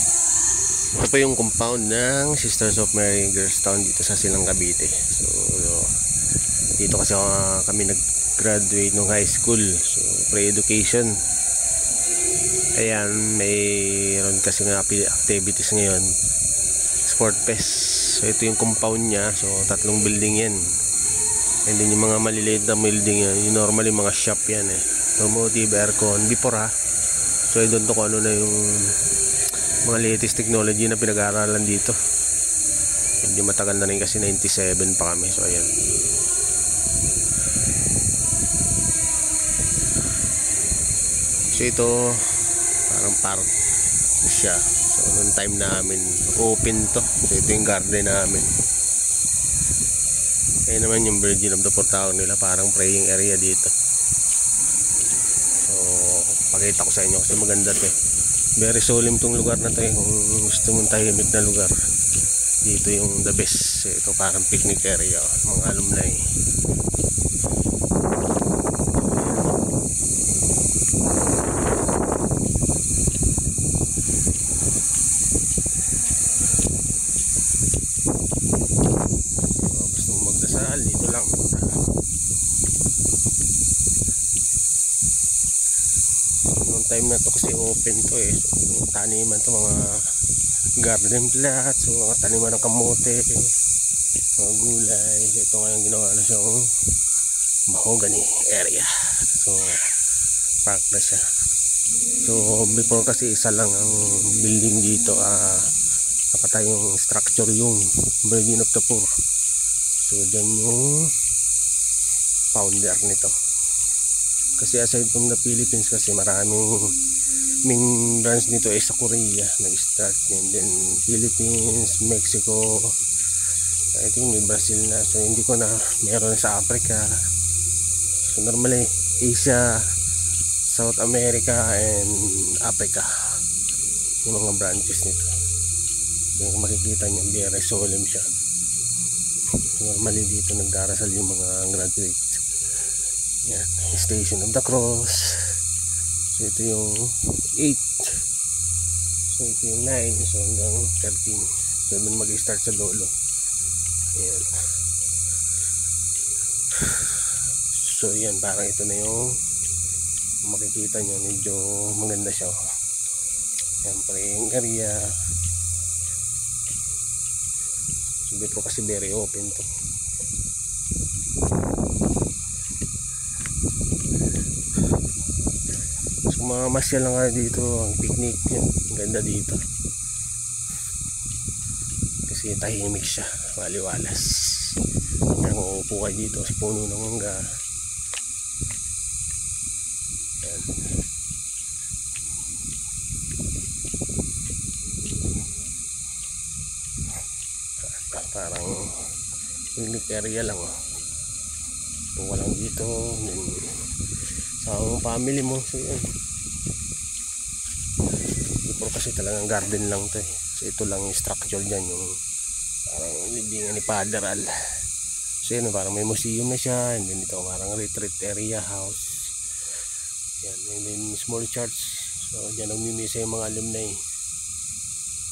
Ito po yung compound ng Sisters of Mary Girls Town dito sa Silang Cavite. So dito kasi kami nag-graduate nung high school. So pre-education. Ayan, mayroon kasi nga activities ngayon. Sport Fest. So ito yung compound niya. So 3 building yan. And then yung mga maliliit na building yan, yung normally mga shop yan automotive, aircon, before so I don't know kung ano na yung mga latest technology na pinag-aaralan dito. Hindi matagal na rin kasi 97 pa kami. So ayan. So ito parang park siya. So noong time namin open to. So ito yung garden namin. Ayan naman yung Virgin of the Portao nila, parang praying area dito. So pakita ko sa inyo kasi maganda to Very solemn tong lugar na to kung gusto mong tahimik na lugar, dito yung the best. Ito parang picnic area, mga alumni. So, gusto mong magdasal dito lang. Noong time na to kasi open to so, taniman to, mga garden plots, so mga taniman ng kamote, mga gulay. Ito ngayon ginawa na siyang mahogany area. So park na siya. So before kasi isa lang ang building dito, nakatayong structure yung Virgin of the Poor. So dyan yung founder nito. Kasi aside from the Philippines kasi maraming main branch nito ay sa Korea nag-start, and then Philippines, Mexico, I think may Brazil na. So hindi ko na meron sa Africa. So normally Asia, South America and Africa yung mga branches nito. So kung makikita nyo, very solemn siya. So normally dito nagdarasal yung mga graduate. Yan, Station of the Cross. So ito yung 8. So ito yung 9. So hanggang 13. So doon mag-start sa dulo. Ayan. So yan, parang ito na yung makikita nyo, medyo maganda siya. Yan, praying area. So dito kasi very open to. Mga masyal lang kayo dito, ang picnic yun, ganda dito kasi tahimik siya, maliwalas. Kaya kung uupo kayo dito sa puno ng mangga, yan. Parang picnic area lang upo ka lang dito sa family mo. So yan, kasi talagang garden lang to So ito lang yung structure dyan, yung parang libingan ni Father Al. So yun, parang may museum na siya, and then ito parang retreat area, house yan, and then small church. So dyan nagmimisa yung mga alumni,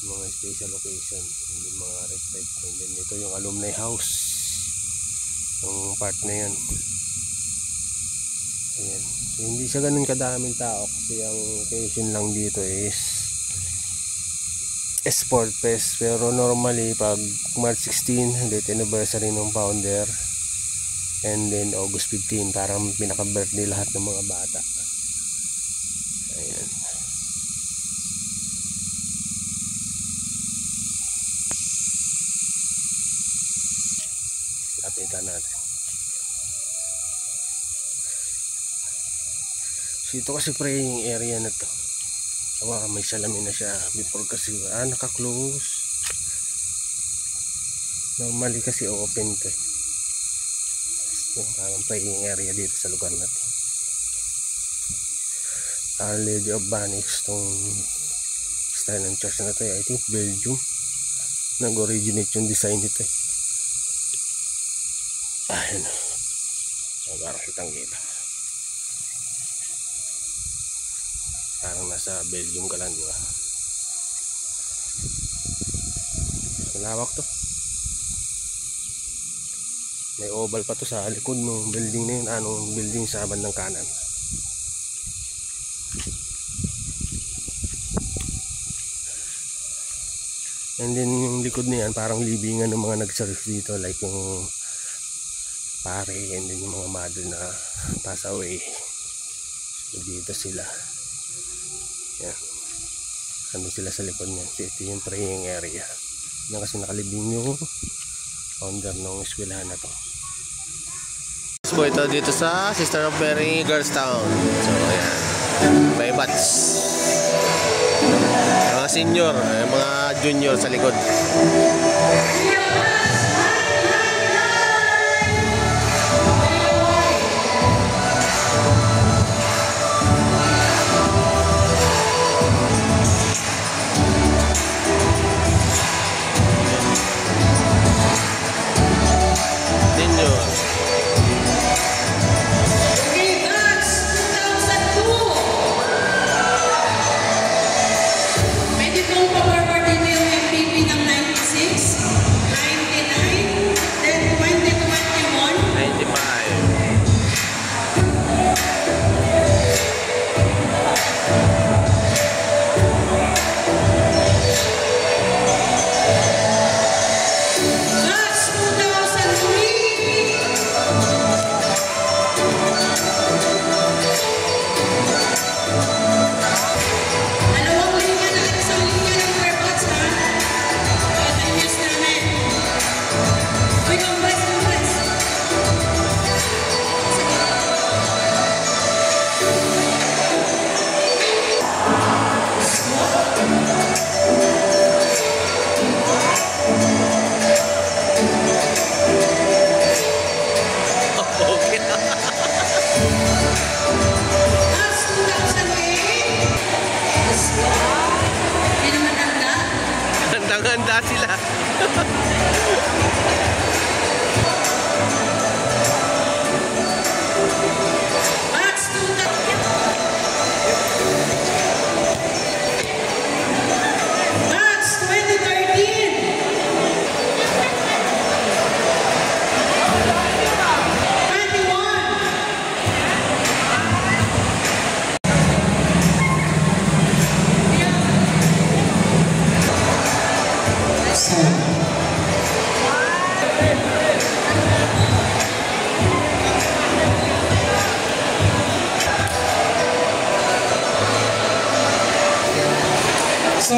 mga special occasion, and then mga retreat, and then ito yung alumni house, yung part na yan. Ayan. So hindi siya ganun kadaming tao kasi ang occasion lang dito is Sport Fest, pero normally pag March 16 date anniversary ng founder, and then August 15 parang pinaka birthday lahat ng mga bata. Ayan. Lapitan natin. So ito kasi praying area na to. May salamin na siya. Before kasi naka-close. Normally kasi open to so, parang praying area dito sa lugar na to. Our Lady of Banix tong style ng church na to. I think Belgium nag-originate yung design nito Ayun. So parang kitang kita, parang nasa Belgium ka lang, di ba? Malawak to. May oval pa to sa likod ng building na yun. Anong building sa bandang kanan. And then yung likod na yan, parang libingan ng mga nag-surf dito. Like yung pare, and then yung mga mother na pass away. So dito sila. Yan. Ano sila sa likod niya. So ito yung praying area. Yan kasi nakalibing yung founder ng eskwelahan na to. So ito dito sa Sister of Mary Girls Town. So ayan, may batch, mga senior, mga junior sa likod. Handa sila. So,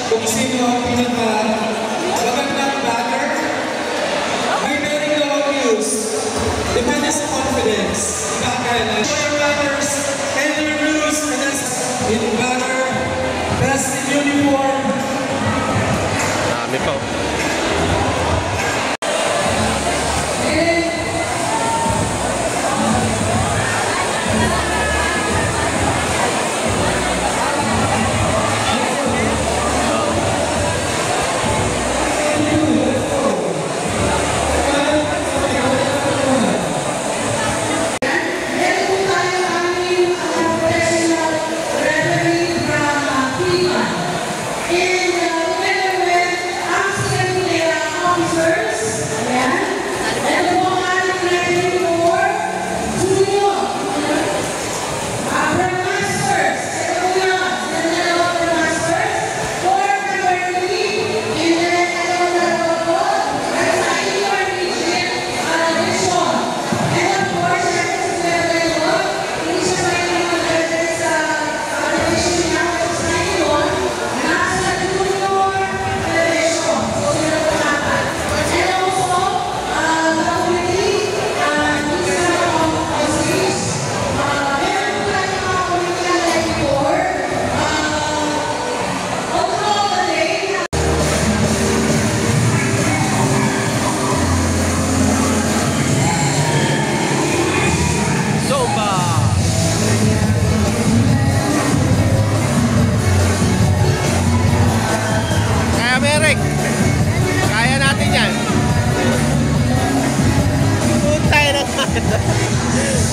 kung sino ang magandang batter, may meron daw ang news. Depende sa confidence. Batter, player batters, and their news, best in batter, best in uniform. May pa.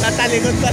Tatalikod pa.